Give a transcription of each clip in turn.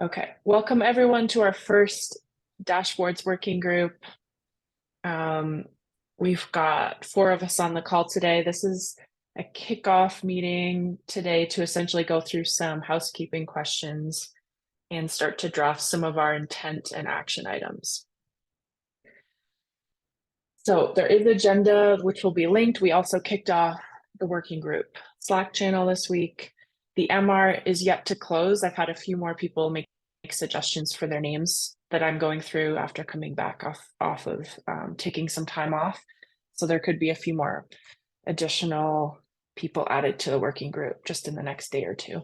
Okay, welcome everyone to our first dashboards working group. We've got 4 of us on the call today. This is a kickoff meeting today to essentially go through some housekeeping questions and start to draft some of our intent and action items. So there is an agenda which will be linked. We also kicked off the working group Slack channel this week. The MR is yet to close. I've had a few more people make suggestions for their names that I'm going through after coming back off of taking some time off. So there could be a few more additional people added to the working group just in the next day or two.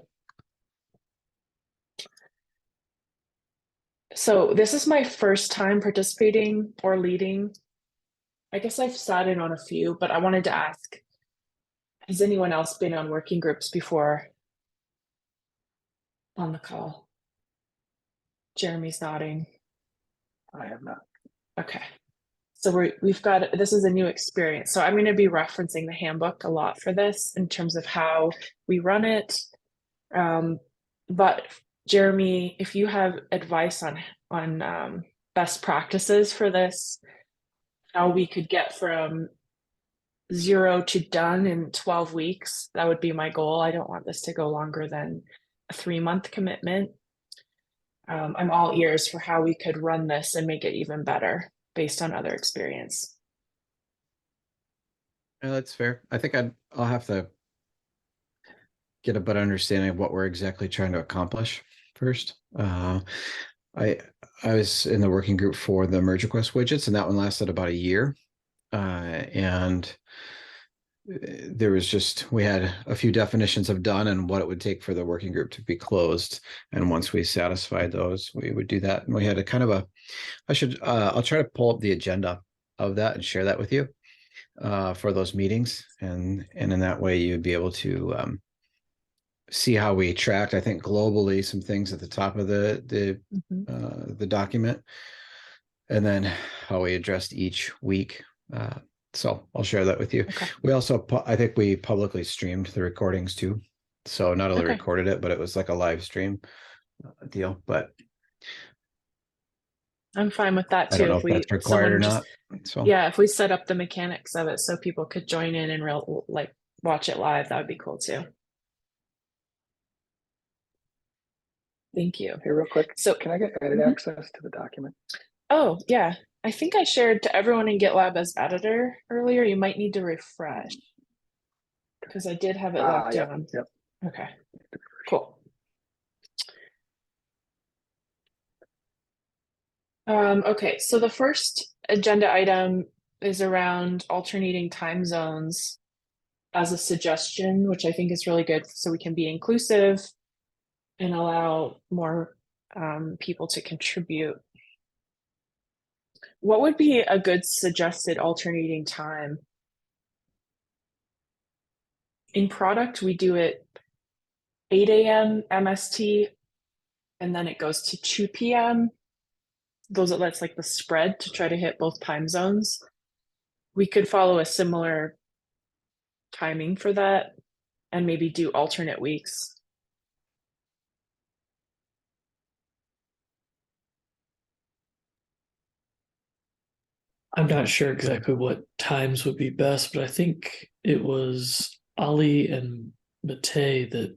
So this is my first time participating or leading. I guess I've sat in on a few, but I wanted to ask, has anyone else been on working groups before on the call? Jeremy's nodding. I have not. Okay. So we've got, this is a new experience. So I'm going to be referencing the handbook a lot for this in terms of how we run it. But Jeremy, if you have advice on best practices for this, how we could get from 0 to done in 12 weeks, that would be my goal. I don't want this to go longer than a 3-month commitment. I'm all ears for how we could run this and make it even better based on other experience. Yeah, that's fair. I think I'll have to get a better understanding of what we're exactly trying to accomplish first. I was in the working group for the merge request widgets, and that one lasted about a year. And there was we had a few definitions of done and what it would take for the working group to be closed. And once we satisfied those, we would do that. And we had a kind of I'll try to pull up the agenda of that and share that with you for those meetings. And in that way, you'd be able to see how we tracked, I think globally, some things at the top of the document, and then how we addressed each week. So I'll share that with you. Okay. We also, I think we publicly streamed the recordings too. So not only recorded it, but it was like a live stream deal. But I'm fine with that too. I don't know if that's required or not. So yeah, if we set up the mechanics of it so people could join in and watch it live, that would be cool too. Thank you. Hey, real quick. So can I get edit access to the document? Oh, yeah. I think I shared to everyone in GitLab as editor earlier. You might need to refresh because I did have it locked down. Yep. Okay, cool. Okay, so the first agenda item is around alternating time zones as a suggestion, which I think is really good so we can be inclusive and allow more people to contribute. What would be a good suggested alternating time? In product, we do it 8 a.m. MST, and then it goes to 2 p.m. That's like the spread to try to hit both time zones. We could follow a similar timing for that and maybe do alternate weeks. I'm not sure exactly what times would be best, but I think it was Ali and Matei that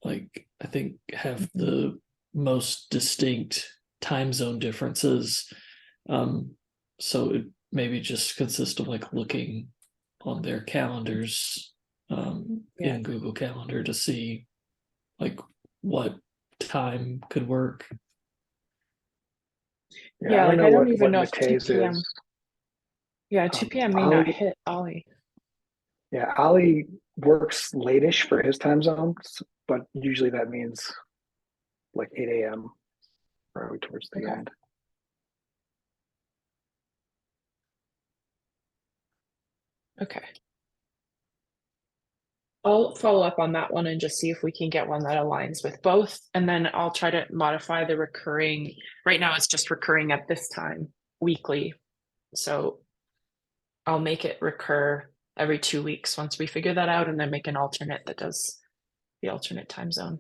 I think have the most distinct time zone differences. So it maybe just consists of looking on their calendars in Google Calendar to see what time could work. Yeah, I don't even know if 2 p.m. is. Yeah, 2 p.m. may not hit Ali. Yeah, Ali works late-ish for his time zones, but usually that means 8 a.m. probably towards the end. Okay. I'll follow up on that one and just see if we can get one that aligns with both. And then I'll try to modify the recurring. Right now it's just recurring at this time weekly. So I'll make it recur every 2 weeks once we figure that out, and then make an alternate that does the alternate time zone.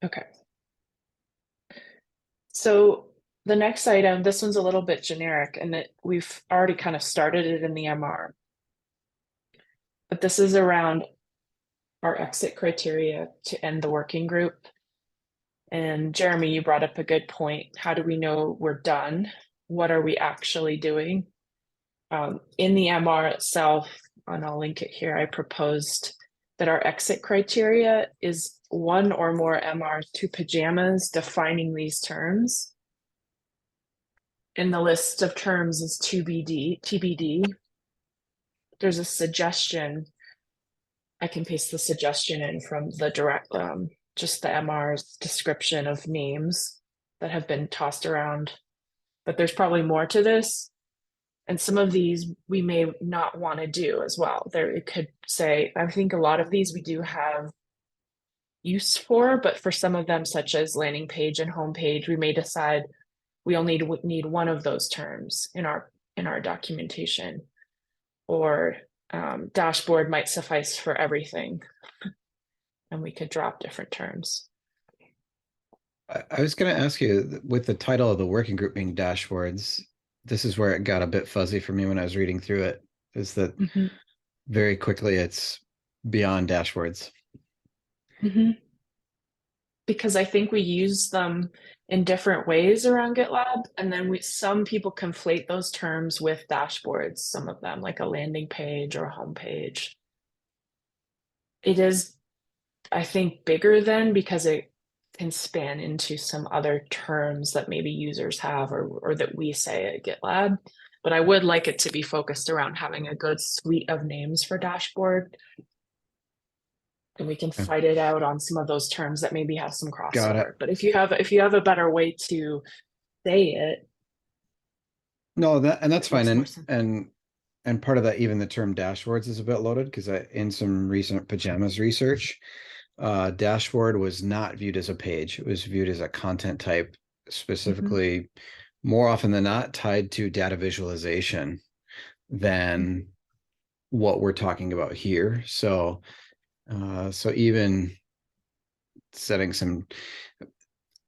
Okay. So the next item, this one's a little bit generic and that we've already kind of started it in the MR. But this is around our exit criteria to end the working group. And Jeremy, you brought up a good point. How do we know we're done? What are we actually doing? In the MR itself, and I'll link it here, I proposed that our exit criteria is one or more MRs to pajamas defining these terms. And the list of terms is TBD. There's a suggestion. I can paste the suggestion in from the direct, just the MR's description of names that have been tossed around. But there's probably more to this. And some of these we may not want to do as well. There, it could say, I think a lot of these we do have use for, but for some of them, such as landing page and homepage, we may decide we only need one of those terms in our documentation, or dashboard might suffice for everything, and we could drop different terms. I was going to ask you, with the title of the working group being dashboards, this is where it got a bit fuzzy for me when I was reading through it, is that very quickly it's beyond dashboards. Because I think we use them in different ways around GitLab, and then some people conflate those terms with dashboards, some of them, like a landing page or a home page. It is, I think, bigger than, because it can span into some other terms that maybe users have or that we say at GitLab. But I would like it to be focused around having a good suite of names for dashboard. And we can fight it out on some of those terms that maybe have some crossover. But if you have a better way to say it. No, that's fine. And part of that, even the term dashboards is a bit loaded, because in some recent pajamas research, dashboard was not viewed as a page. It was viewed as a content type, specifically more often than not tied to data visualization than what we're talking about here. So even setting some,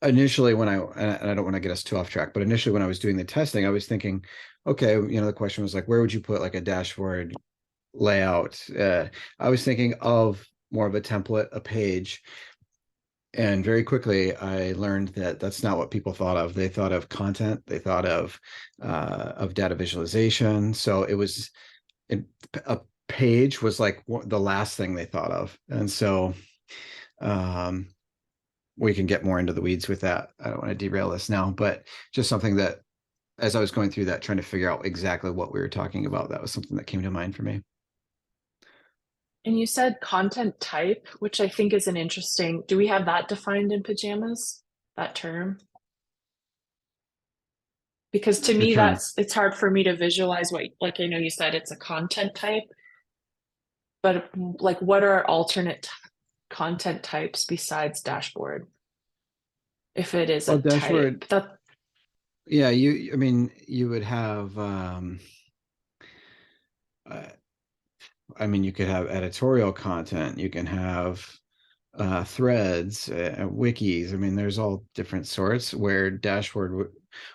initially when and I don't want to get us too off track, but initially when I was doing the testing, I was thinking, okay, the question was like, where would you put like a dashboard layout? I was thinking of more of a template, a page. And very quickly, I learned that that's not what people thought of. They thought of content. They thought of data visualization. So a page was like the last thing they thought of. And so we can get more into the weeds with that. I don't want to derail this now, but just something that, as I was going through that, trying to figure out exactly what we were talking about, that was something that came to mind for me. And you said content type, which I think is an interesting, do we have that defined in pajamas, that term? Because to me, it's hard for me to visualize what, like, I know you said it's a content type, but like, what are alternate content types besides dashboard? If it is a dashboard type, yeah, you would have, you could have editorial content, you can have threads, wikis. There's all different sorts, where dashboard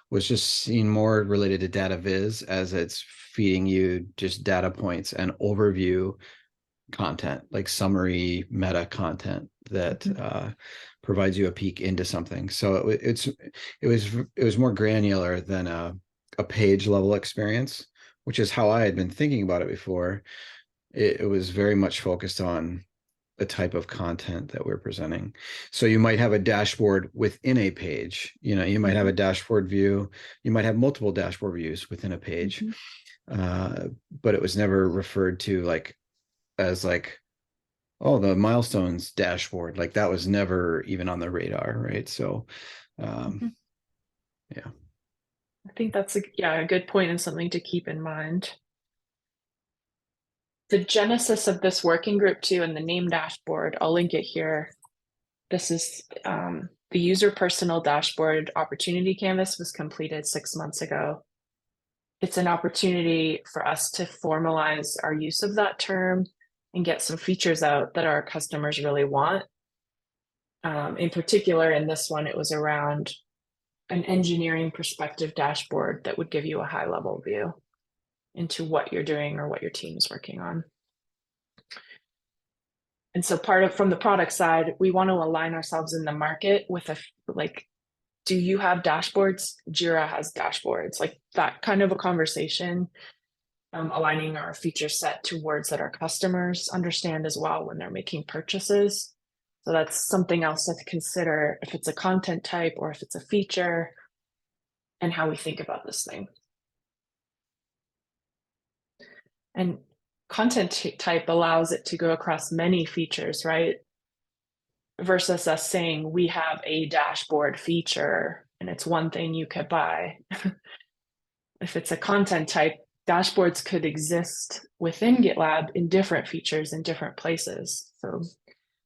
was just seen more related to data viz, as it's feeding you just data points and overview content, like summary meta content that provides you a peek into something. So it was more granular than a page level experience, which is how I had been thinking about it before. It was very much focused on the type of content that we're presenting. So you might have a dashboard within a page. You might have a dashboard view. You might have multiple dashboard views within a page, but it was never referred to as oh, the milestones dashboard. Like, that was never even on the radar, right? So yeah, I think that's a good point and something to keep in mind. The genesis of this working group too, and the name dashboard, I'll link it here. This is the user personal dashboard opportunity canvas was completed 6 months ago. It's an opportunity for us to formalize our use of that term and get some features out that our customers really want. In particular, in this one, it was around an engineering perspective dashboard that would give you a high level view into what you're doing or what your team is working on. And so from the product side, we want to align ourselves in the market with do you have dashboards? Jira has dashboards, like that kind of a conversation, aligning our feature set to words that our customers understand as well when they're making purchases. So that's something else to consider if it's a content type or if it's a feature, and how we think about this thing. And content type allows it to go across many features, right? Versus us saying we have a dashboard feature and it's one thing you could buy. If it's a content type, dashboards could exist within GitLab in different features in different places. So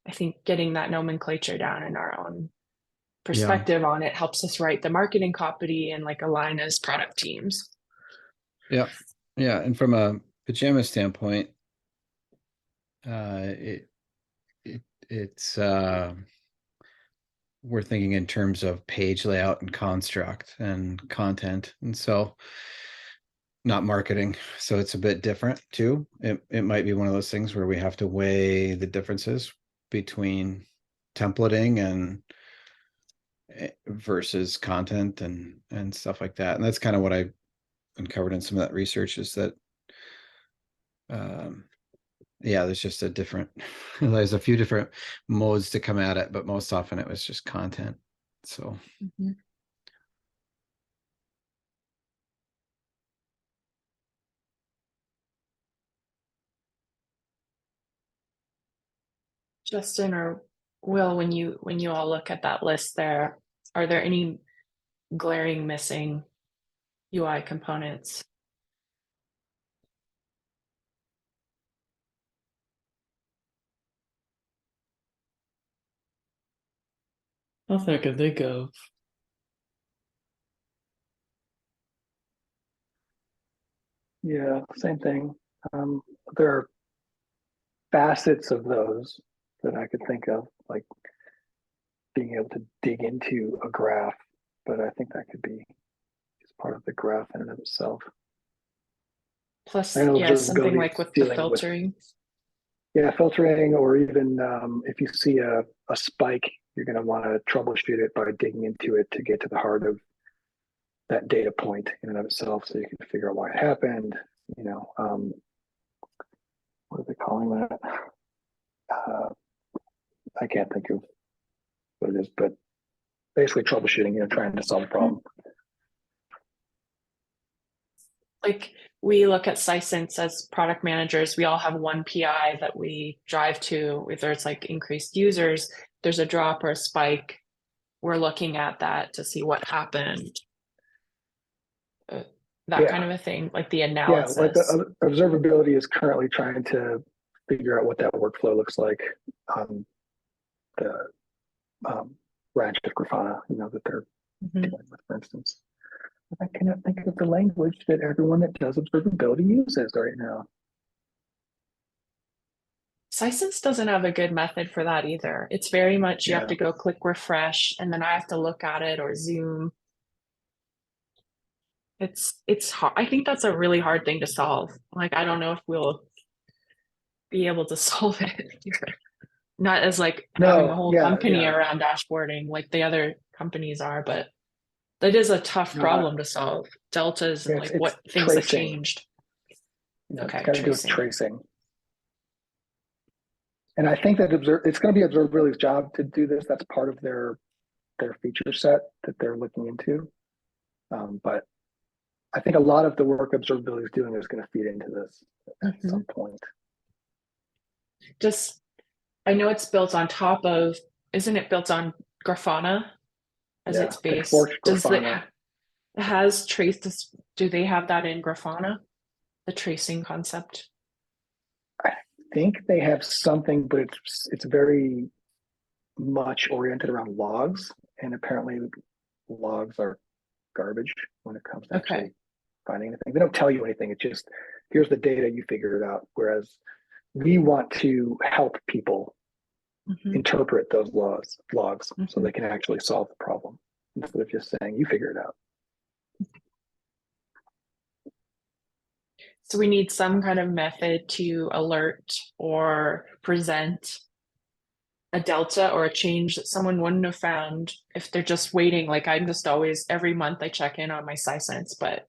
I think getting that nomenclature down in our own perspective on it helps us write the marketing copy and like align as product teams. Yeah. And from a pajama standpoint, it's we're thinking in terms of page layout and construct and content, and so not marketing. So it's a bit different too. It might be one of those things where we have to weigh the differences between templating and versus content and stuff like that. And that's kind of what I uncovered in some of that research, is that there's just there's a few different modes to come at it, but most often it was just content. So Justin or Will, when you all look at that list there, are there any glaring missing UI components? Nothing I can think of. Yeah, same thing. There are facets of those that I could think of, like being able to dig into a graph, but I think that could be just part of the graph in and of itself. Plus, And yeah, something observability like with the dealing filtering. filtering, or even if you see a spike, you're going to want to troubleshoot it by digging into it to get to the heart of that data point in and of itself, so you can figure out why it happened. What are they calling that? I can't think of what it is, but basically troubleshooting, trying to solve a problem. Like we look at Sisense as product managers, we all have one PI that we drive to, whether it's like increased users, there's a drop or a spike. We're looking at that to see what happened. That kind of a thing, like the analysis. Yeah, like the observability is currently trying to figure out what that workflow looks like on the branch of Grafana, that they're dealing with, for instance. I cannot think of the language that everyone that does observability uses right now. Sisense doesn't have a good method for that either. It's very much you have to go click refresh and then I have to look at it or zoom. It's hard. I think that's a really hard thing to solve. Like I don't know if we'll be able to solve it here. Not as like having a whole company around dashboarding like the other companies are, but that is a tough problem to solve. Deltas and like what things that changed. Okay, got to do with tracing. And I think that it's going to be observability's job to do this. That's part of their feature set that they're looking into. But I think a lot of the work observability is doing is going to feed into this at some point. I know it's built on top of, isn't it built on Grafana as its base? Does it has traced? Do they have that in Grafana? The tracing concept? I think they have something, but it's very much oriented around logs, and apparently logs are garbage when it comes to actually finding anything. They don't tell you anything. It's just, here's the data, you figure it out. Whereas we want to help people interpret those logs so Mhm. they can actually solve the problem instead of just saying, you figure it out. So we need some kind of method to alert or present a delta or a change that someone wouldn't have found if they're just waiting. Like I'm just always, every month I check in on my SciSense, but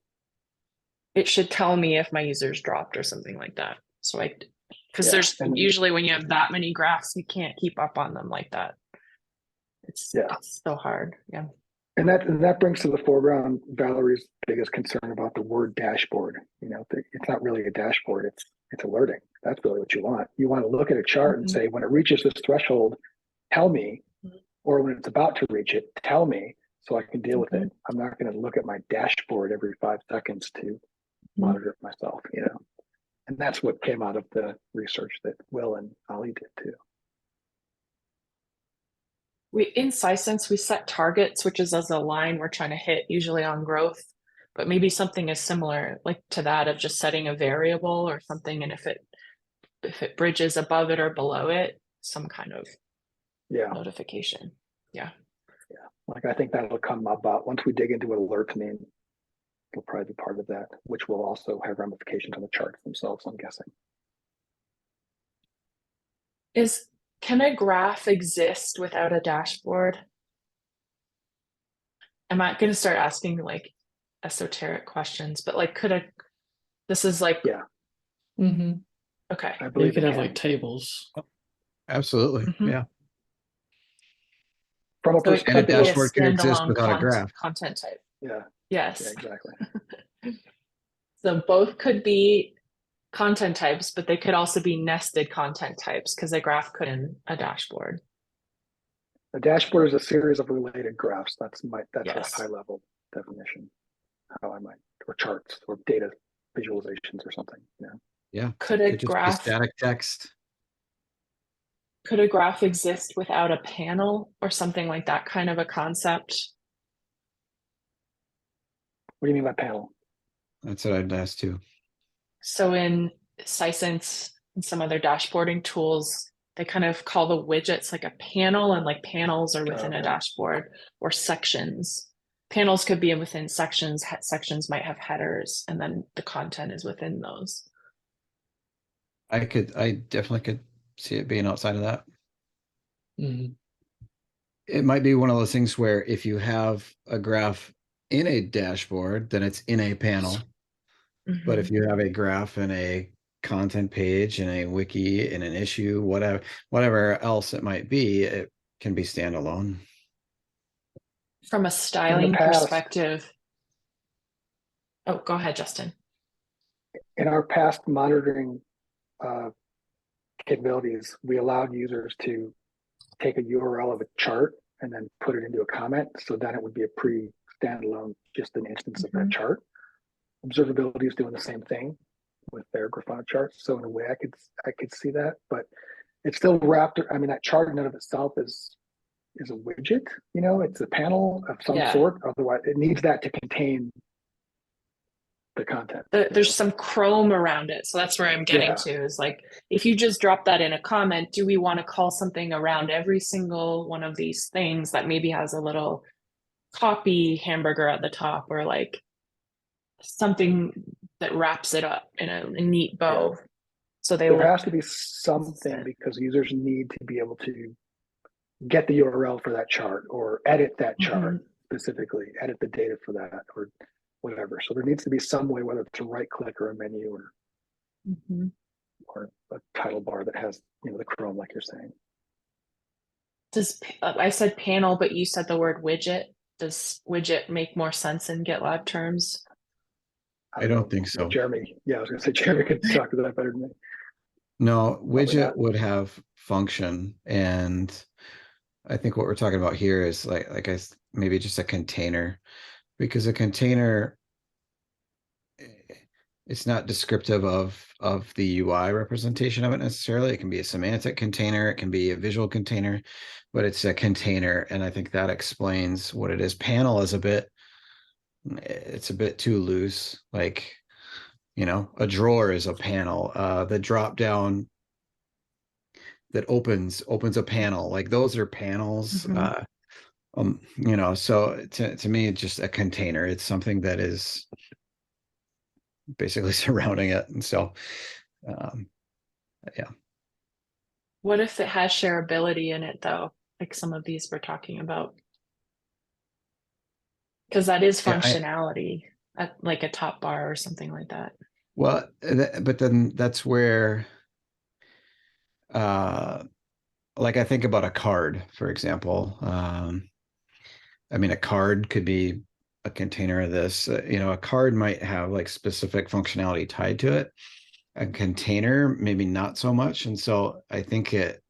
it should tell me if my users dropped or something like that. So because Yeah, there's and- usually when you have that many graphs, you can't keep up on them like that. It's so hard. Yeah. And that brings to the foreground Valerie's biggest concern about the word dashboard. You know, it's not really a dashboard, it's alerting. That's really what you want. You want to look at a chart and say, when it reaches this threshold, tell me, or when it's about to reach it, tell me so I can deal with it. I'm not going to look at my dashboard every 5 seconds to monitor it myself, you know. And that's what came out of the research that Will and Ali did too. In SciSense, we set targets, which is as a line we're trying to hit, usually on growth, but maybe something is similar, like to that of just setting a variable or something, and if it bridges above it or below it, some kind of notification. Yeah. Like I think that'll come about once we dig into what alerts mean. It'll probably be part of that, which will also have ramifications on the charts themselves, I'm guessing. Can a graph exist without a dashboard? I'm not going to start asking like esoteric questions, but like, this is like, okay. I believe you could have like tables. Absolutely. Yeah. From a So it could perspective, be a dashboard can exist standalone without a graph. content type. Yeah. Yes. Yeah, exactly. So both could be content types, but they could also be nested content types because a graph could in a dashboard. A dashboard is a series of related graphs. That's Yes. a high level definition. How I might, or charts or data visualizations or something. Yeah. Yeah. Could a just be graph static text? Could a graph exist without a panel or something like that kind of a concept? What do you mean by panel? That's what I'd ask too. So in SciSense and some other dashboarding tools, they kind of call the widgets like a panel, and like panels are within a dashboard, or sections. Panels could be within sections. Sections might have headers, and then the content is within those. I definitely could see it being outside of that. It might be one of those things where if you have a graph in a dashboard, then it's in a panel. But if you have a graph in a content page, in a wiki, in an issue, whatever else it might be, it can be standalone. From a styling perspective. Oh, go ahead, Justin. In our past monitoring capabilities, we allowed users to take a URL of a chart and then put it into a comment. So then it would be a standalone, just an instance of that chart. Observability is doing the same thing with their Grafana charts. So in a way, I could see that, but it's still wrapped. I mean, that chart in and of itself is a widget. You know, it's a panel of some sort. Otherwise, it needs that to contain the content. There's some Chrome around it, so that's where I'm getting to. Is like, if you just drop that in a comment, do we want to call something around every single one of these things that maybe has a little copy hamburger at the top, or like something that wraps it up in a neat bow? So there has to be something, because users need to be able to get the URL for that chart or edit that chart specifically, edit the data for that or whatever. So there needs to be some way, whether it's a right click or a menu or a title bar that has, you know, the Chrome, like you're saying. I said panel, but you said the word widget. Does widget make more sense in GitLab terms? I don't think so. Jeremy, I was going to say Jeremy could talk to that better than me. No, widget would have function, and I think what we're talking about here is maybe just a container, because a container, it's not descriptive of the UI representation of it necessarily. It can be a semantic container, it can be a visual container, but it's a container, and I think that explains what it is. Panel is it's a bit too loose. Like, you know, a drawer is a panel. The drop down that opens a panel. Like those are panels. Mhm. So to me, it's just a container. It's something that is basically surrounding it. And so, um, yeah. What if it has shareability in it though? Like some of these we're talking about. Because that is Yeah, functionality at like a top bar or something like that. well, but then that's where, uh, like I think about a card, for example. I mean, a card could be a container of this. A card might have like specific functionality tied to it. A container, maybe not so much. And so I think it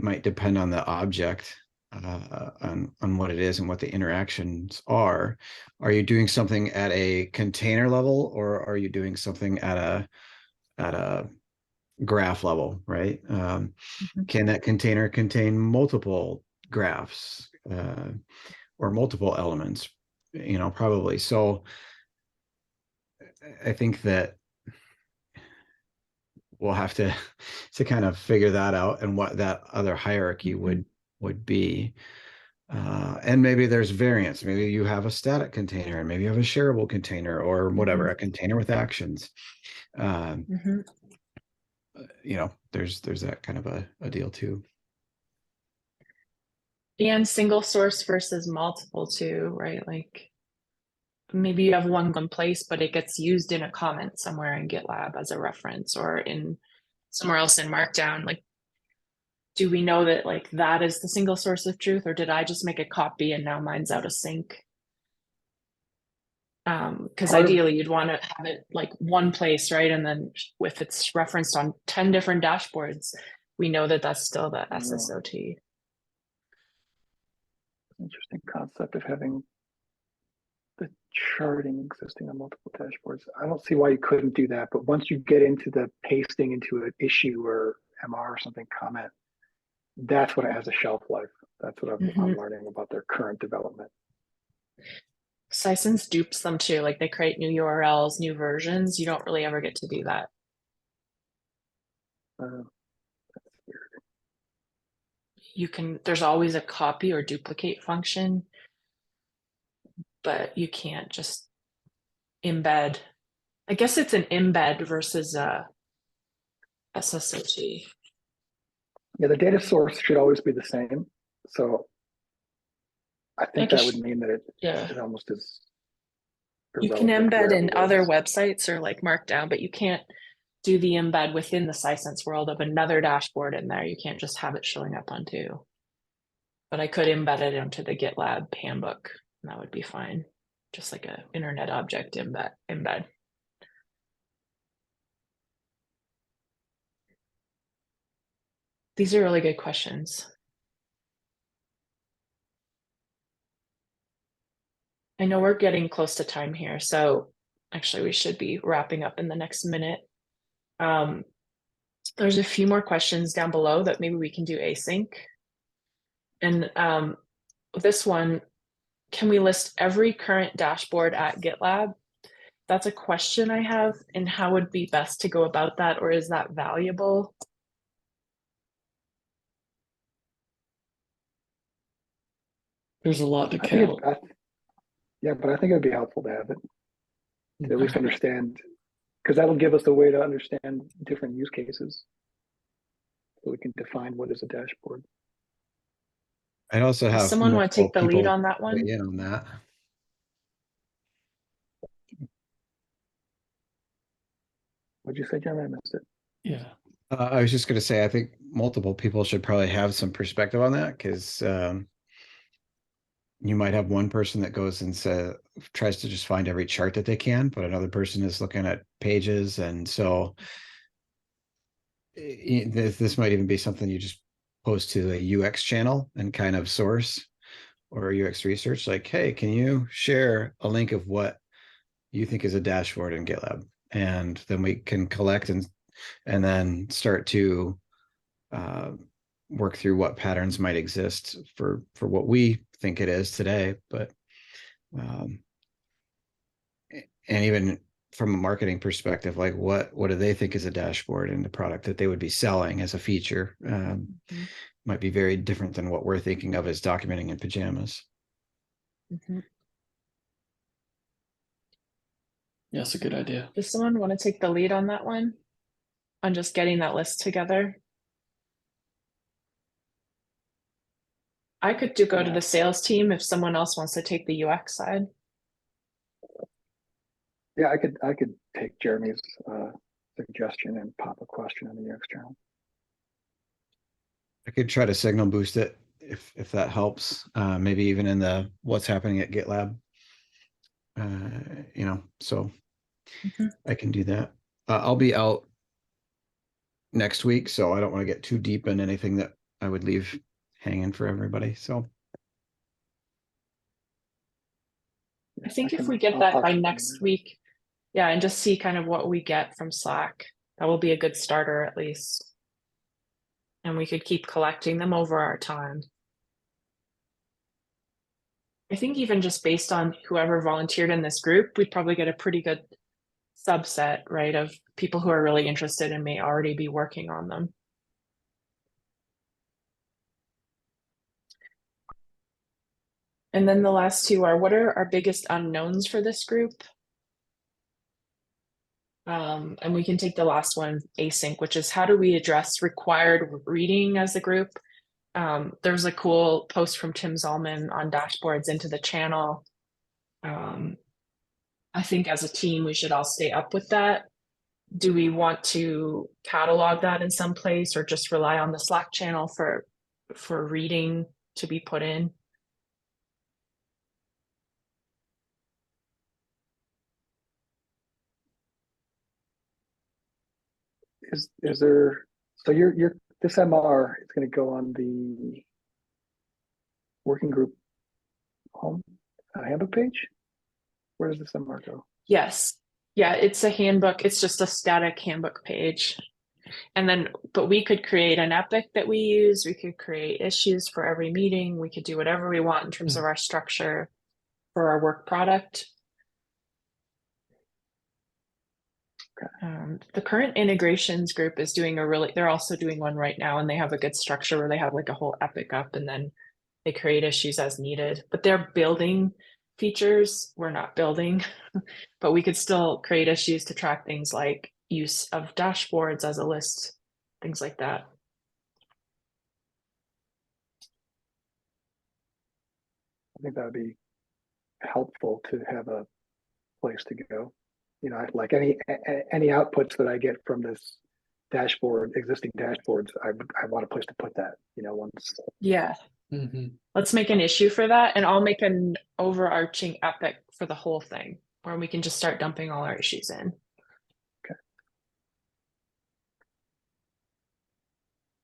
might depend on the object, on what it is and what the interactions are. Are you doing something at a container level, or are you doing something at a graph level, right? Mhm. Can that container contain multiple graphs, or multiple elements? Probably. So I think that we'll have to kind of figure that out, and what that other hierarchy Mhm. would be. And maybe there's variance. Maybe you have a static container, and maybe you have a shareable container, or whatever, Mhm. a container with actions. Um, Mhm. there's that kind of a deal too. And single source versus multiple too, right? Like maybe you have one place, but it gets used in a comment somewhere in GitLab as a reference or in somewhere else in Markdown. Like, do we know that like that is the single source of truth, or did I just make a copy and now mine's out of sync? Because Part of ideally you'd want to have it like one place, right? And then if it's referenced on 10 different dashboards, we know that that's still the SSOT. interesting concept of having the charting existing on multiple dashboards. I don't see why you couldn't do that, but once you get into the pasting into an issue or MR or something comment, that's when it has a shelf life. That's what I'm learning about their current development. Sysons dupes them too. Like they create new URLs, new versions. You don't really ever get to do that. That's weird. There's always a copy or duplicate function, but you can't just embed. I guess it's an embed versus a SSOT. Yeah, the data source should always be the same. So I think Like a, that would mean that yeah. it almost is You can irrelevant embed wherever in it other is. websites or like Markdown, but you can't do the embed within the Sisense world of another dashboard in there. You can't just have it showing up on two. But I could embed it into the GitLab handbook, and that would be fine. Just like a internet object embed. These are really good questions. I know we're getting close to time here, so actually we should be wrapping up in the next minute. There's a few more questions down below that maybe we can do async. And this one, can we list every current dashboard at GitLab? That's a question I have, and how would be best to go about that, or is that valuable? There's a lot to I think count. yeah, but I think it'd be helpful to have it to at least Okay. understand, because that'll give us a way to understand different use cases, so we can define what is a dashboard. I'd also Does have someone want to multiple take the lead people on that weigh one? in on that. What'd you say, Jeremy? I missed it. Yeah. I was just going to say, I think multiple people should probably have some perspective on that, because you might have one person that goes and tries to just find every chart that they can, but another person is looking at pages. And so this might even be something you just post to a UX channel and kind of source, or UX research, like, hey, can you share a link of what you think is a dashboard in GitLab? And then we can collect and then start to work through what patterns might exist for what we think it is today. But and even from a marketing perspective, like what do they think is a dashboard and the product that they would be selling as a feature. Might be very different than what we're thinking of as documenting in pajamas. Mhm. Yeah, that's a good idea. Does someone want to take the lead on that one? On just getting that list together? I could go to Yeah. the sales team if someone else wants to take the UX side. Yeah, I could take Jeremy's suggestion and pop a question in the UX journal. I could try to signal boost it if that helps. Maybe even in the what's happening at GitLab. So I can do that. I'll be out next week, so I don't want to get too deep in anything that I would leave hanging for everybody. So I think if can- we get I'll that talk by to them next later. week, yeah, and just see kind of what we get from Slack, that will be a good starter at least. And we could keep collecting them over our time. I think even just based on whoever volunteered in this group, we'd probably get a pretty good subset, right, of people who are really interested and may already be working on them. And then the last two are, what are our biggest unknowns for this group? And we can take the last one, async, which is how do we address required reading as a group? There's a cool post from Tim Zalman on dashboards into the channel. I think as a team, we should all stay up with that. Do we want to catalog that in some place or just rely on the Slack channel for reading to be put in? Is there, so you're this MR is going to go on the working group home handbook page? Where does this MR go? Yes. Yeah, it's a handbook. It's just a static handbook page. And then, but we could create an epic that we use. We could create issues for every meeting. We could do whatever we want in terms of our structure for our work product. The current integrations group is doing they're also doing one right now, and they have a good structure where they have like a whole epic up and then they create issues as needed, but they're building features. We're not building, but we could still create issues to track things like use of dashboards as a list, things like that. I think that would be helpful to have a place to go. Like any outputs that I get from this existing dashboards, I want a place to put that, once. Yeah. Let's make an issue for that, and I'll make an overarching epic for the whole thing where we can just start dumping all our issues in. Okay.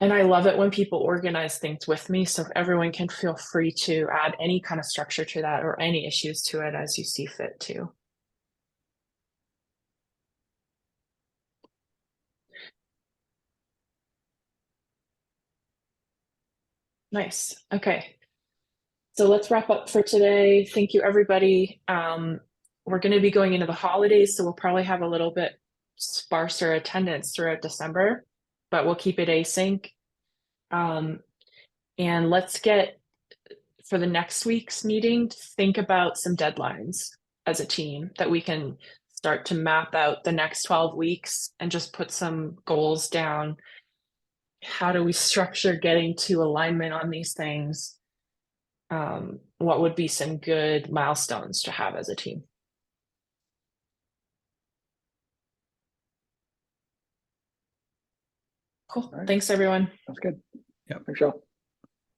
And I love it when people organize things with me, so everyone can feel free to add any kind of structure to that or any issues to it as you see fit too. Nice. Okay. So let's wrap up for today. Thank you, everybody. We're going to be going into the holidays, so we'll probably have a little bit sparser attendance throughout December, but we'll keep it async. And let's get, for the next week's meeting, think about some deadlines as a team that we can start to map out the next 12 weeks and just put some goals down. How do we structure getting to alignment on these things? What would be some good milestones to have as a team? Cool. All right. Thanks, everyone. Sounds good. Yep. Thanks, y'all.